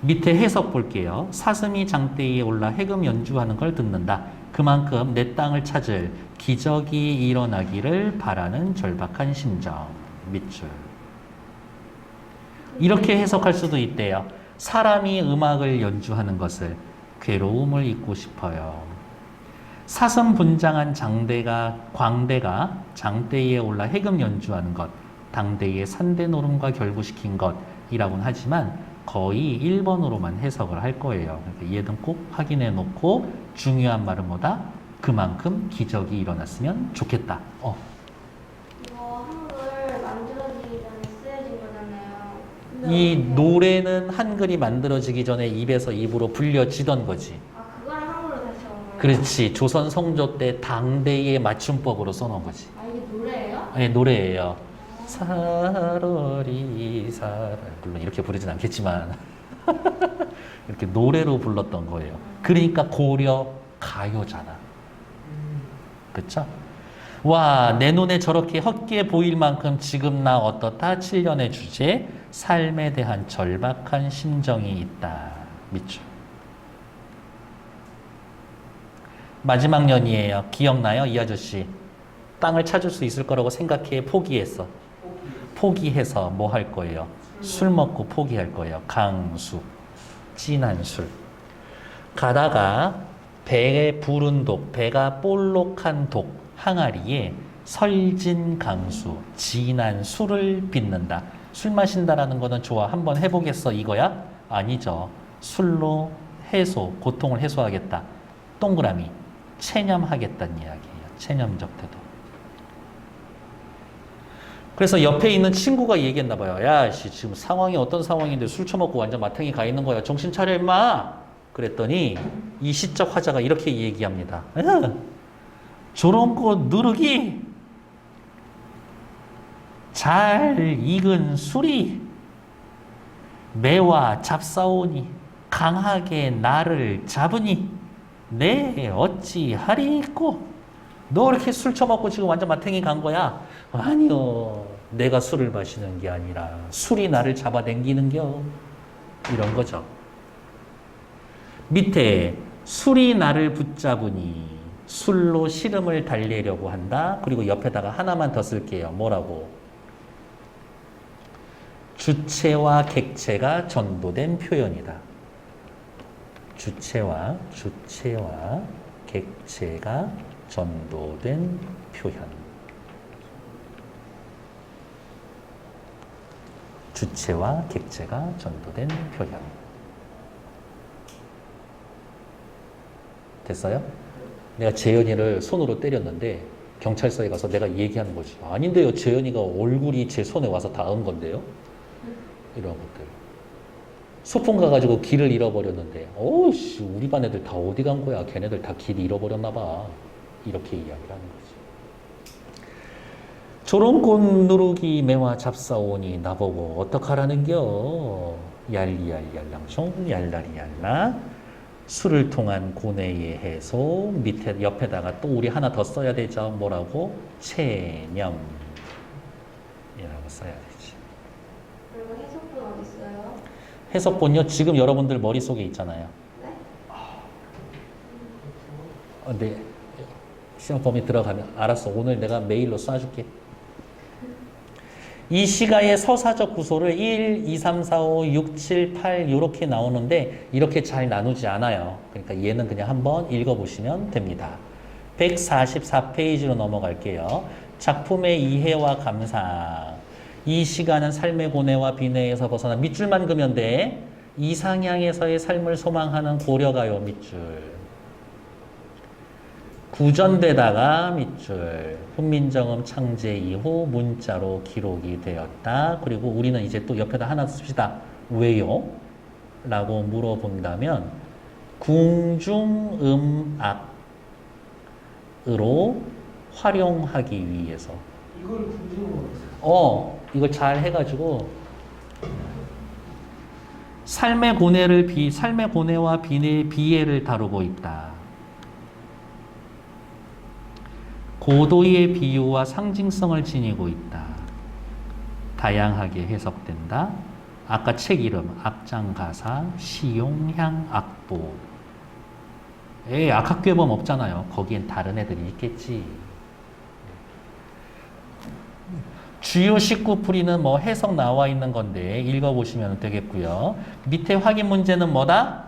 밑에 해석 볼게요. 사슴이 장대에 올라 해금 연주하는 걸 듣는다. 그만큼 내 땅을 찾을 기적이 일어나기를 바라는 절박한 심정. 밑줄. 이렇게 해석할 수도 있대요. 사람이 음악을 연주하는 것을 괴로움을 잊고 싶어요. 사슴 분장한 광대가 장대에 올라 해금 연주하는 것, 당대의 산대 노름과 결부시킨 것이라고는 하지만 거의 1번으로만 해석을 할 거예요. 그러니까 얘는 꼭 확인해 놓고 중요한 말은 뭐다? 그만큼 기적이 일어났으면 좋겠다. 이거 한글 만들어지기 전에 쓰여진 거잖아요. 이 노래는 한글이 만들어지기 전에 입에서 입으로 불려지던 거지. 아, 그거를 한글로 다시 한 거예요? 그렇지. 조선 성조 때 당대의 맞춤법으로 써놓은 거지. 아, 이게 노래예요? 네, 노래예요. 사러리 사라. 물론 이렇게 부르진 않겠지만 이렇게 노래로 불렀던 거예요. 그러니까 고려 가요잖아. 그쵸? 와, 내 눈에 저렇게 헛게 보일 만큼 지금 나 어떻다? 7년의 주제, 삶에 대한 절박한 심정이 있다. 미쳐. 마지막 년이에요. 기억나요? 이 아저씨. 땅을 찾을 수 있을 거라고 생각해 포기했어. 포기해서 뭐 할 거예요? 술 먹고 포기할 거예요. 강수. 진한 술. 가다가 배에 부른 독, 배가 볼록한 독, 항아리에 설진 강수, 진한 술을 빚는다. 술 마신다라는 거는 좋아. 한번 해보겠어 이거야? 아니죠. 술로 해소, 고통을 해소하겠다. 동그라미. 체념하겠다는 이야기예요. 체념적 태도. 그래서 옆에 있는 친구가 얘기했나 봐요. 야, 씨, 지금 상황이 어떤 상황인데 술 처먹고 완전 마탱이 가 있는 거야. 정신 차려, 임마! 그랬더니 이 시적 화자가 이렇게 얘기합니다. 저런 거 누르기 잘 익은 술이 매와 잡사오니 강하게 나를 잡으니 내 어찌하리꼬. 너 이렇게 술 처먹고 지금 완전 마탱이 간 거야? 아니요. 내가 술을 마시는 게 아니라 술이 나를 잡아당기는겨. 이런 거죠. 밑에 술이 나를 붙잡으니 술로 시름을 달래려고 한다. 그리고 옆에다가 하나만 더 쓸게요. 뭐라고? 주체와 객체가 전도된 표현이다. 주체와 객체가 전도된 표현. 주체와 객체가 전도된 표현. 됐어요? 내가 재현이를 손으로 때렸는데 경찰서에 가서 내가 얘기하는 거지. 아닌데요, 재현이가 얼굴이 제 손에 와서 닿은 건데요. 이런 것들. 소풍 가가지고 길을 잃어버렸는데, 어우씨, 우리 반 애들 다 어디 간 거야? 걔네들 다 길 잃어버렸나 봐. 이렇게 이야기를 하는 거지. 저런 꽃 누르기 매와 잡사오니 나보고 어떡하라는겨? 얄리얄랄랑숑 얄라리얄라. 술을 통한 고뇌의 해소. 밑에 옆에다가 또 우리 하나 더 써야 되죠. 뭐라고? 체념. 이라고 써야 되지. 그리고 해석본 어디 있어요? 해석본요, 지금 여러분들 머릿속에 있잖아요. 네? 네. 시험 범위 들어가면 알았어. 오늘 내가 메일로 쏴줄게. 이 시가의 서사적 구소를 1, 2, 3, 4, 5, 6, 7, 8 이렇게 나오는데 이렇게 잘 나누지 않아요. 그러니까 얘는 그냥 한번 읽어보시면 됩니다. 144페이지로 넘어갈게요. 작품의 이해와 감상. 이 시가는 삶의 고뇌와 비내에서 벗어나 밑줄만 그면 돼. 이상향에서의 삶을 소망하는 고려가요 밑줄. 구전되다가 밑줄. 훈민정음 창제 이후 문자로 기록이 되었다. 그리고 우리는 이제 또 옆에다 하나 씁시다. 왜요? 라고 물어본다면 궁중음악으로 활용하기 위해서. 이걸 궁금해요. 이걸 잘 해가지고 삶의 고뇌와 비애를 다루고 있다. 고도의 비유와 상징성을 지니고 있다. 다양하게 해석된다. 아까 책 이름, 악장가사, 시용향, 악보. 악학괴범 없잖아요. 거기엔 다른 애들이 있겠지. 주요 19풀이는 뭐 해석 나와 있는 건데 읽어보시면 되겠고요. 밑에 확인 문제는 뭐다?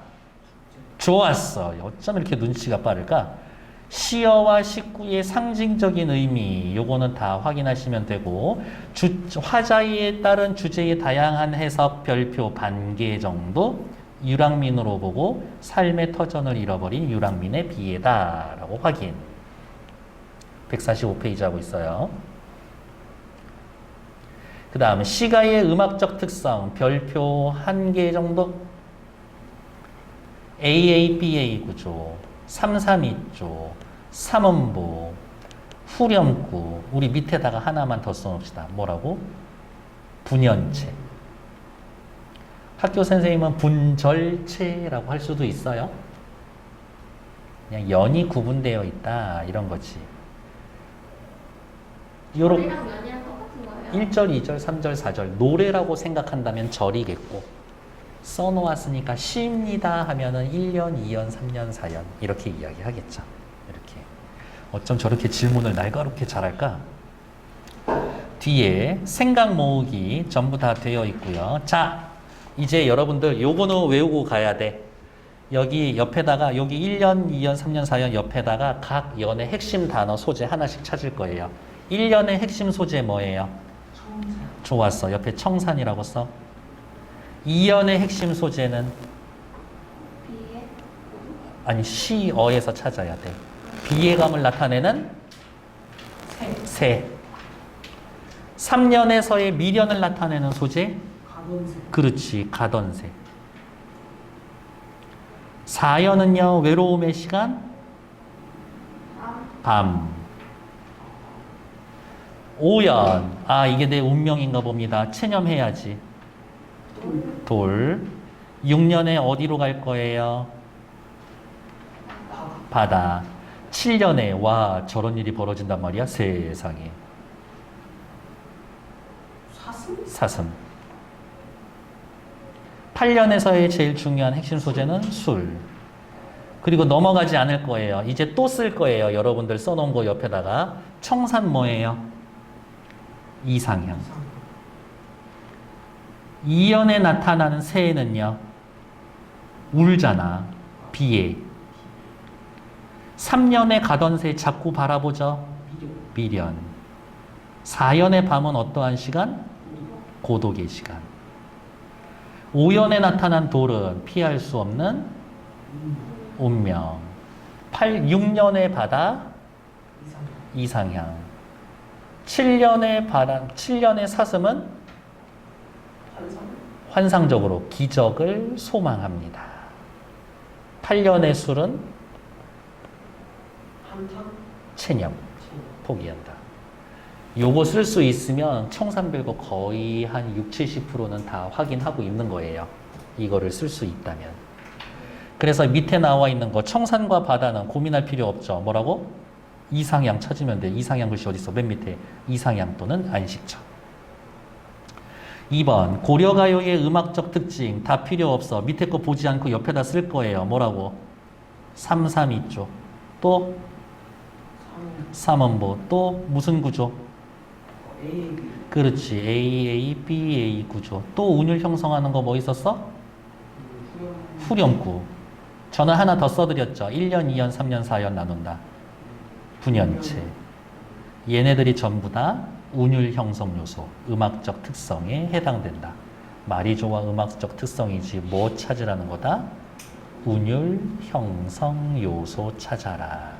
좋았어. 어쩜 이렇게 눈치가 빠를까? 시어와 식구의 상징적인 의미, 요거는 다 확인하시면 되고, 화자에 따른 주제의 다양한 해석, 별표, 반개 정도, 유랑민으로 보고 삶의 터전을 잃어버린 유랑민의 비애다라고 확인. 145페이지 하고 있어요. 그 다음 시가의 음악적 특성 별표 1개 정도. AABA 구조, 332조, 삼음부, 후렴구. 우리 밑에다가 하나만 더 써놓읍시다. 뭐라고? 분연체. 학교 선생님은 분절체라고 할 수도 있어요. 그냥 연이 구분되어 있다 이런 거지. 요렇게 절이랑 연이랑 똑같은 거예요? 1절, 2절, 3절, 4절 노래라고 생각한다면 절이겠고 써놓았으니까 시입니다 하면은 1년, 2년, 3년, 4년 이렇게 이야기하겠죠. 이렇게. 어쩜 저렇게 질문을 날카롭게 잘할까? 뒤에 생각 모으기 전부 다 되어 있고요. 자, 이제 여러분들 요거는 외우고 가야 돼. 여기 옆에다가 여기 1년, 2년, 3년, 4년 옆에다가 각 연의 핵심 단어 소재 하나씩 찾을 거예요. 1년의 핵심 소재 뭐예요? 청산. 좋았어. 옆에 청산이라고 써. 2년의 핵심 소재는 비에 아니 시어에서 찾아야 돼. 비예감을 나타내는 새. 3년에서의 미련을 나타내는 소재? 가던새. 그렇지. 가던새. 4년은요. 외로움의 시간? 밤. 5년. 아, 이게 내 운명인가 봅니다. 체념해야지. 돌. 6년에 어디로 갈 거예요? 바다. 7년에 와 저런 일이 벌어진단 말이야. 세상에. 사슴? 사슴. 8년에서의 제일 중요한 핵심 소재는 술. 그리고 넘어가지 않을 거예요. 이제 또 쓸 거예요. 여러분들 써놓은 거 옆에다가. 청산 뭐예요? 이상형. 2년에 나타나는 새해는요. 울잖아. 비에. 3년에 가던 새 자꾸 바라보죠. 미련. 4년의 밤은 어떠한 시간? 고독의 시간. 5년에 나타난 돌은 피할 수 없는 운명. 6년의 바다 이상향. 7년의 바람, 7년의 사슴은 환상. 환상적으로 기적을 소망합니다. 8년의 술은 한탕. 체념. 포기한다. 요거 쓸 수 있으면 청산별거 거의 한 60, 70%는 다 확인하고 있는 거예요. 이거를 쓸 수 있다면. 그래서 밑에 나와 있는 거 청산과 바다는 고민할 필요 없죠. 뭐라고? 이상향 찾으면 돼. 이상향 글씨 어디 있어? 맨 밑에. 이상향 또는 안식처. 2번 고려가요의 음악적 특징 다 필요 없어. 밑에 거 보지 않고 옆에다 쓸 거예요. 뭐라고? 332조. 또 삼음보. 또 무슨 구조? A. 그렇지. AABA 구조. 또 운율 형성하는 거 뭐 있었어? 후렴구. 저는 하나 더 써드렸죠. 1년, 2년, 3년, 4년 나눈다. 분연체. 얘네들이 전부 다 운율 형성 요소, 음악적 특성에 해당된다. 말이 좋아 음악적 특성이지 뭐 찾으라는 거다? 운율 형성 요소 찾아라.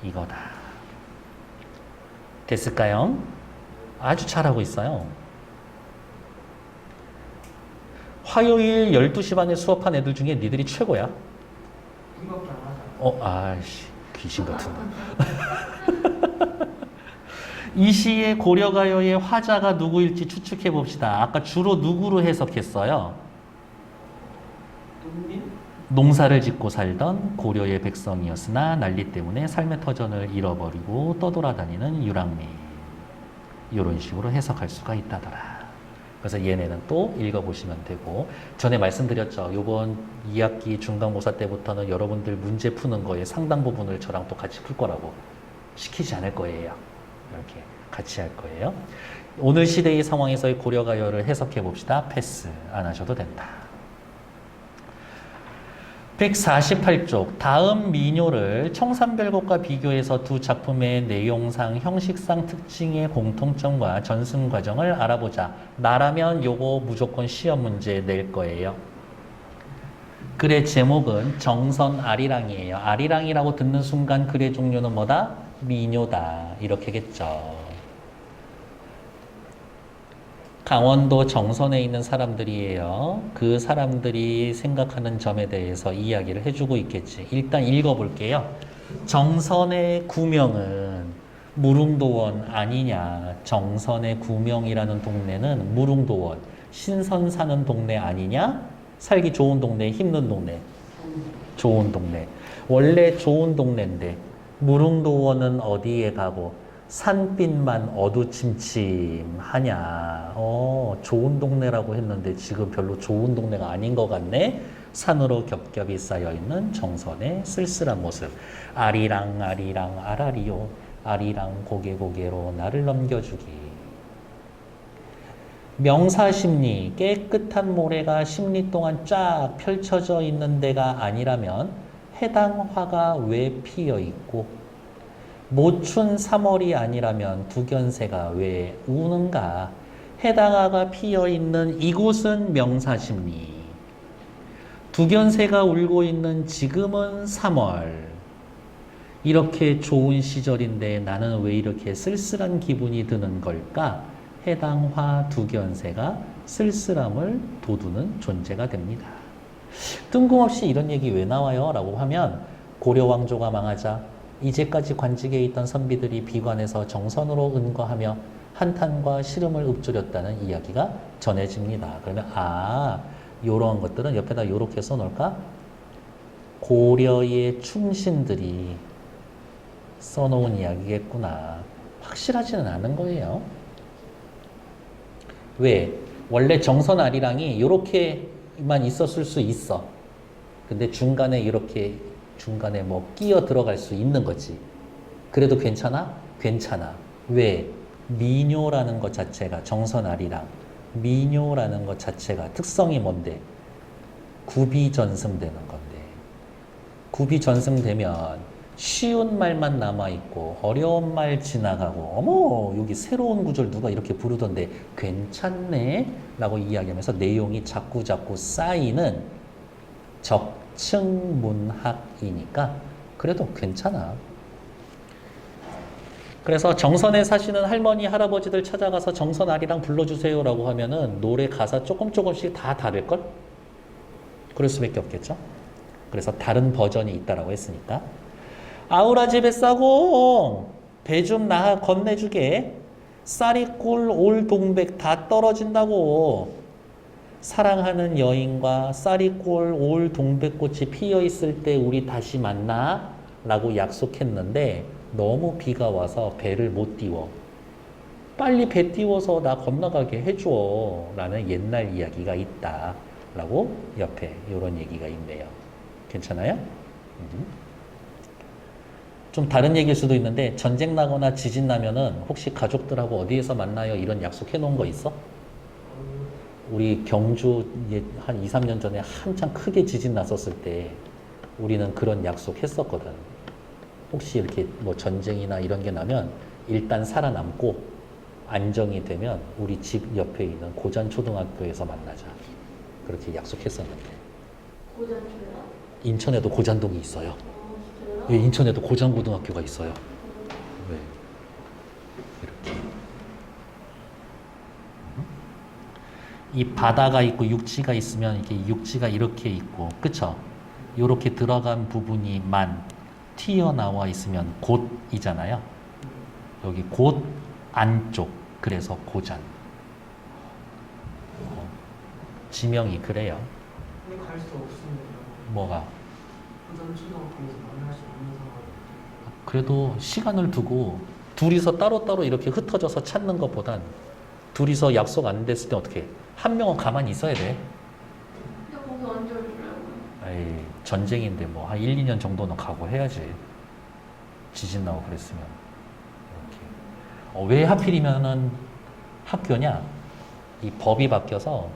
이거다. 됐을까요? 아주 잘하고 있어요. 화요일 12시 반에 수업한 애들 중에 니들이 최고야. 이거밖에 안 하잖아. 아이씨, 귀신 같은. 이 시의 고려가요의 화자가 누구일지 추측해 봅시다. 아까 주로 누구로 해석했어요? 농민? 농사를 짓고 살던 고려의 백성이었으나 난리 때문에 삶의 터전을 잃어버리고 떠돌아다니는 유랑민. 이런 식으로 해석할 수가 있다더라. 그래서 얘네는 또 읽어보시면 되고, 전에 말씀드렸죠. 요번 2학기 중간고사 때부터는 여러분들 문제 푸는 거에 상당 부분을 저랑 또 같이 풀 거라고. 시키지 않을 거예요. 이렇게 같이 할 거예요. 오늘 시대의 상황에서의 고려가요를 해석해 봅시다. 패스 안 하셔도 된다. 148쪽 다음 민요를 청산별곡과 비교해서 두 작품의 내용상 형식상 특징의 공통점과 전승 과정을 알아보자. 나라면 요거 무조건 시험 문제 낼 거예요. 글의 제목은 정선 아리랑이에요. 아리랑이라고 듣는 순간 글의 종류는 뭐다? 민요다. 이렇게겠죠. 강원도 정선에 있는 사람들이에요. 그 사람들이 생각하는 점에 대해서 이야기를 해주고 있겠지. 일단 읽어볼게요. 정선의 구명은 무릉도원 아니냐. 정선의 구명이라는 동네는 무릉도원, 신선 사는 동네 아니냐. 살기 좋은 동네, 힘든 동네. 좋은 동네. 원래 좋은 동네인데 무릉도원은 어디에 가고 산빛만 어두침침하냐. 좋은 동네라고 했는데 지금 별로 좋은 동네가 아닌 것 같네. 산으로 겹겹이 쌓여있는 정선의 쓸쓸한 모습. 아리랑 아리랑 아라리요. 아리랑 고개 고개로 나를 넘겨주기. 명사심리, 깨끗한 모래가 심리 동안 쫙 펼쳐져 있는 데가 아니라면 해당 화가 왜 피어 있고 모춘 3월이 아니라면 두견새가 왜 우는가? 해당 화가 피어 있는 이곳은 명사심리. 두견새가 울고 있는 지금은 3월. 이렇게 좋은 시절인데 나는 왜 이렇게 쓸쓸한 기분이 드는 걸까? 해당 화 두견새가 쓸쓸함을 돋우는 존재가 됩니다. 뜬금없이 이런 얘기 왜 나와요? 라고 하면 고려 왕조가 망하자 이제까지 관직에 있던 선비들이 비관해서 정선으로 은거하며 한탄과 시름을 읊조렸다는 이야기가 전해집니다. 그러면 요런 것들은 옆에다 요렇게 써놓을까? 고려의 충신들이 써놓은 이야기겠구나. 확실하지는 않은 거예요. 왜? 원래 정선 아리랑이 이렇게만 있었을 수 있어. 근데 중간에 이렇게 중간에 뭐 끼어 들어갈 수 있는 거지. 그래도 괜찮아? 괜찮아. 왜? 미뇨라는 것 자체가 정선 아리랑. 미뇨라는 것 자체가 특성이 뭔데? 구비전승되는 건데. 구비전승되면 쉬운 말만 남아있고 어려운 말 지나가고 어머 여기 새로운 구절 누가 이렇게 부르던데 괜찮네 라고 이야기하면서 내용이 자꾸 쌓이는 적층문학이니까 그래도 괜찮아. 그래서 정선에 사시는 할머니 할아버지들 찾아가서 정선 아리랑 불러주세요 라고 하면은 노래 가사 조금씩 다 다를걸? 그럴 수밖에 없겠죠. 그래서 다른 버전이 있다라고 했으니까 아우라지 뱃사공 배 좀 나 건네주게. 쌀이꿀 올 동백 다 떨어진다고. 사랑하는 여인과 쌀이꿀 올 동백꽃이 피어있을 때 우리 다시 만나 라고 약속했는데 너무 비가 와서 배를 못 띄워. 빨리 배 띄워서 나 건너가게 해줘 라는 옛날 이야기가 있다 라고 옆에 이런 얘기가 있네요. 괜찮아요? 좀 다른 얘기일 수도 있는데 전쟁 나거나 지진 나면은 혹시 가족들하고 어디에서 만나요? 이런 약속해 놓은 거 있어? 우리 경주 한 2, 3년 전에 한참 크게 지진 났었을 때 우리는 그런 약속 했었거든. 혹시 이렇게 뭐 전쟁이나 이런 게 나면 일단 살아남고 안정이 되면 우리 집 옆에 있는 고잔초등학교에서 만나자. 그렇게 약속했었는데. 고전초요? 인천에도 고잔동이 있어요. 진짜요? 예, 인천에도 고잔고등학교가 있어요. 네. 이렇게. 이 바다가 있고 육지가 있으면 이게 육지가 이렇게 있고, 그쵸? 이렇게 들어간 부분이 튀어나와 있으면 곧이잖아요. 여기 곧 안쪽, 그래서 고잔. 지명이 그래요. 근데 갈 수 없습니다. 뭐가? 고전 초등학교에서 만날 수 없는 상황. 그래도 시간을 두고 둘이서 따로따로 이렇게 흩어져서 찾는 것보단 둘이서 약속 안 됐을 때 어떻게 해? 한 명은 가만히 있어야 돼. 근데 거기 언제 올 줄 알고? 에이, 전쟁인데 뭐 한 1, 2년 정도는 각오해야지. 지진 나고 그랬으면. 이렇게. 왜 하필이면은 학교냐? 이 법이 바뀌어서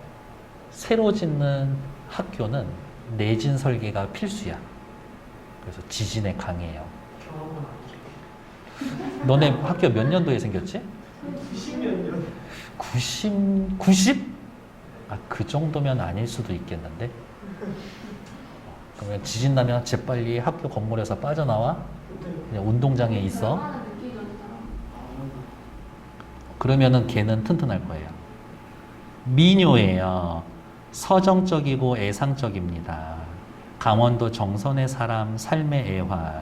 새로 짓는 학교는 내진 설계가 필수야. 그래서 지진에 강해요. 경험은 아니죠. 너네 학교 몇 년도에 생겼지? 90몇 년. 90? 그 정도면 아닐 수도 있겠는데? 그러면 지진 나면 재빨리 학교 건물에서 빠져나와? 그냥 운동장에 있어? 얼마나 늦게 일어나서? 그러면은 걔는 튼튼할 거예요. 민요예요. 서정적이고 애상적입니다. 강원도 정선의 사람, 삶의 애환.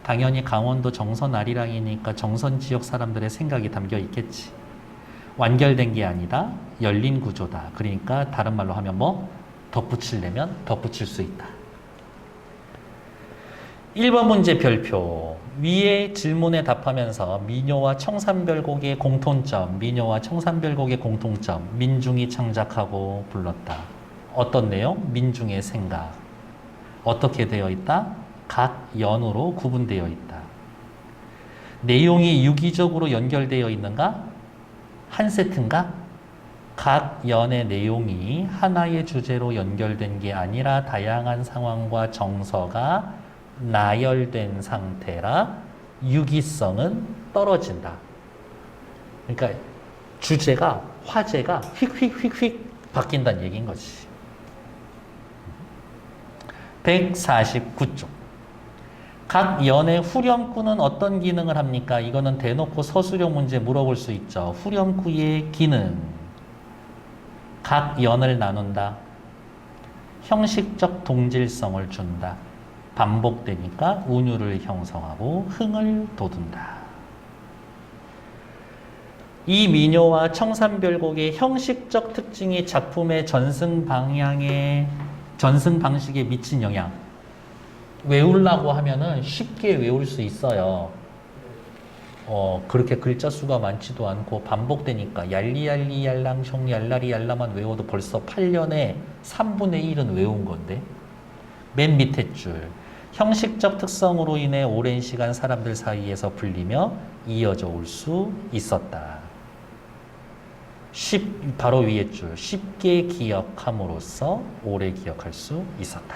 당연히 강원도 정선 아리랑이니까 정선 지역 사람들의 생각이 담겨 있겠지. 완결된 게 아니다. 열린 구조다. 그러니까 다른 말로 하면 뭐? 덧붙이려면 덧붙일 수 있다. 1번 문제 별표. 위의 질문에 답하면서 민요와 청산별곡의 공통점, 민요와 청산별곡의 공통점, 민중이 창작하고 불렀다. 어떤 내용? 민중의 생각. 어떻게 되어 있다? 각 연으로 구분되어 있다. 내용이 유기적으로 연결되어 있는가? 한 세트인가? 각 연의 내용이 하나의 주제로 연결된 게 아니라 다양한 상황과 정서가 나열된 상태라 유기성은 떨어진다. 그러니까 주제가, 화제가 휙휙휙휙 바뀐다는 얘기인 거지. 149쪽. 각 연의 후렴구는 어떤 기능을 합니까? 이거는 대놓고 서술형 문제 물어볼 수 있죠. 후렴구의 기능. 각 연을 나눈다. 형식적 동질성을 준다. 반복되니까 운율을 형성하고 흥을 돋운다. 이 민요와 청산별곡의 형식적 특징이 작품의 전승 방식에 미친 영향. 외우려고 하면은 쉽게 외울 수 있어요. 그렇게 글자 수가 많지도 않고 반복되니까 얄리얄리 얄랑숑 얄라리 얄라만 외워도 벌써 8년에 3분의 1은 외운 건데. 맨 밑에 줄. 형식적 특성으로 인해 오랜 시간 사람들 사이에서 불리며 이어져 올 수 있었다. 바로 위에 줄. 쉽게 기억함으로써 오래 기억할 수 있었다.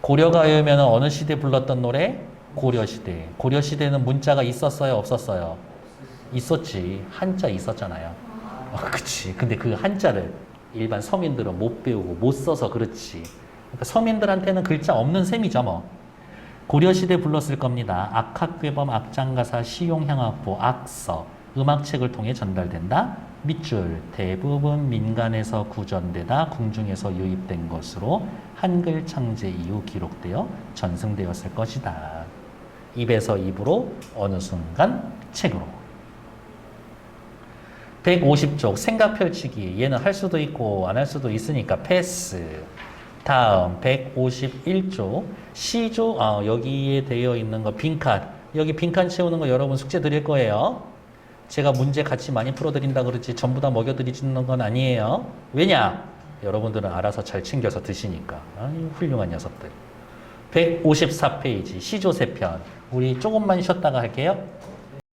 고려가요면 어느 시대 불렀던 노래? 고려시대. 고려시대는 문자가 있었어요? 없었어요? 있었지. 한자 있었잖아요. 그치. 근데 그 한자를 일반 서민들은 못 배우고 못 써서 그렇지. 그러니까 서민들한테는 글자 없는 셈이죠, 뭐. 고려시대 불렀을 겁니다. 악학괴범, 악장가사, 시용향악보, 악서, 음악책을 통해 전달된다. 밑줄, 대부분 민간에서 구전되다 궁중에서 유입된 것으로 한글 창제 이후 기록되어 전승되었을 것이다. 입에서 입으로 어느 순간 책으로. 150쪽 생각 펼치기. 얘는 할 수도 있고 안 할 수도 있으니까 패스. 다음 151쪽 시조. 여기에 되어 있는 거 빈칸. 여기 빈칸 채우는 거 여러분 숙제 드릴 거예요. 제가 문제 같이 많이 풀어드린다 그러지 전부 다 먹여드리는 건 아니에요. 왜냐? 여러분들은 알아서 잘 챙겨서 드시니까. 훌륭한 녀석들. 154페이지 시조 3편. 우리 조금만 쉬었다가 할게요.